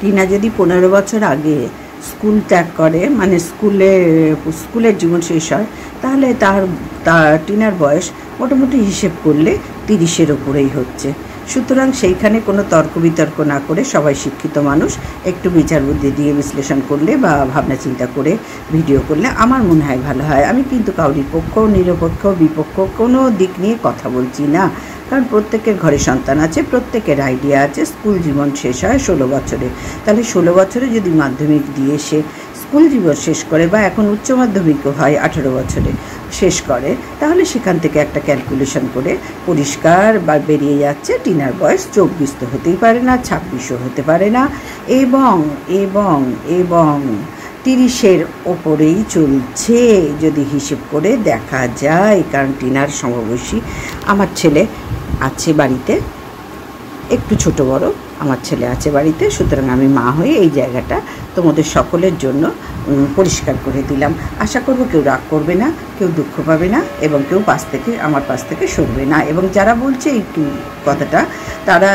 টিনা যদি 15 বছর আগে স্কুল ত্যাগ করে, মানে স্কুলের জীবন শেষ হয়, তাহলে টিনার বয়স মোটামুটি হিসেব করলে 30-এর ওপরেই হচ্ছে। সুতরাং সেইখানে কোনো তর্ক বিতর্ক না করে সবাই শিক্ষিত মানুষ, একটু বিচার বুদ্ধি দিয়ে বিশ্লেষণ করলে বা ভাবনা চিন্তা করে ভিডিও করলে আমার মনে হয় ভালো হয়। আমি কিন্তু কাউরির পক্ষ, নিরপেক্ষ, বিপক্ষ কোনো দিক নিয়ে কথা বলছি না, কারণ প্রত্যেকের ঘরে সন্তান আছে, প্রত্যেকের আইডিয়া আছে। স্কুল জীবন শেষ হয় 16 বছরে, তাহলে 16 বছরে যদি মাধ্যমিক দিয়ে সে স্কুল জীবন শেষ করে, বা এখন উচ্চ মাধ্যমিকও হয় 18 বছরে শেষ করে, তাহলে সেখান থেকে একটা ক্যালকুলেশন করে পরিষ্কার বা বেরিয়ে যাচ্ছে টিনার বয়স 24 তো হতেই পারে না, 26ও হতে পারে না, এবং এবং এবং 30-এর ওপরেই চলছে যদি হিসেব করে দেখা যায়। কারণ টিনার সমবয়সী আমার ছেলে আছে বাড়িতে, একটু ছোট বড় আমার ছেলে আছে বাড়িতে। সুতরাং আমি মা হয়ে এই জায়গাটা তোমাদের সকলের জন্য পরিষ্কার করে দিলাম। আশা করব কেউ রাগ করবে না, কেউ দুঃখ পাবে না, এবং কেউ আমার পাশ থেকে সরবে না। এবং যারা বলছে এই কথাটা, তারা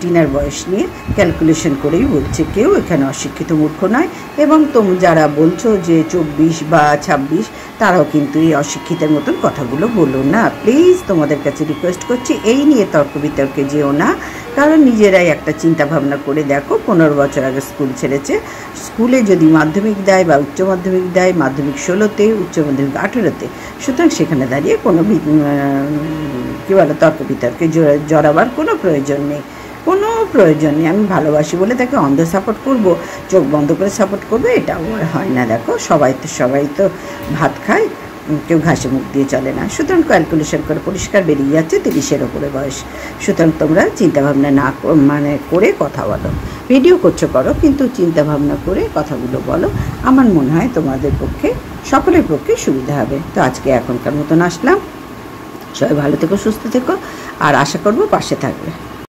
টিনার বয়স নিয়ে ক্যালকুলেশন করেই বলছে, কেউ এখানে অশিক্ষিত মূর্খ নয়। এবং যারা বলছো যে 24 বা 26, তারাও কিন্তু এই অশিক্ষিতের মতন কথাগুলো বলো না। প্লিজ তোমাদের কাছে রিকোয়েস্ট করছি, এই নিয়ে তর্ক বিতর্কে যেও না, কারণ নিজেরাই একটা চিন্তা ভাবনা করে দেখো। 15 বছর আগে স্কুল ছেড়েছে, স্কুলে যদি মাধ্যমিক দেয় বা উচ্চ মাধ্যমিক দেয়, মাধ্যমিক 16তে, উচ্চ মাধ্যমিক 18তে, সুতরাং সেখানে দাঁড়িয়ে কোনো তর্ক বিতর্কে জড়াবার কোনো প্রয়োজন নেই, কোনো প্রয়োজন নেই। আমি ভালোবাসি বলে তাকে অন্ধ সাপোর্ট করব, চোখ বন্ধ করে সাপোর্ট করবে, এটা আমার হয় না। দেখো সবাই তো ভাত খায়, কেউ ঘাসে মুখ দিয়ে চলে না। সুতরাং ক্যালকুলেশন করে পরিষ্কার বেরিয়ে যাচ্ছে 30-এর ওপরে বয়স। সুতরাং তোমরা চিন্তাভাবনা না করে কথা বলো, ভিডিও করো, কিন্তু চিন্তাভাবনা করে কথাগুলো বলো। আমার মনে হয় তোমাদের পক্ষে, সকলের পক্ষে সুবিধা হবে। তো আজকে এখনকার মতন আসলাম। সবাই ভালো থেকো, সুস্থ থেকো, আর আশা করবো পাশে থাকবে।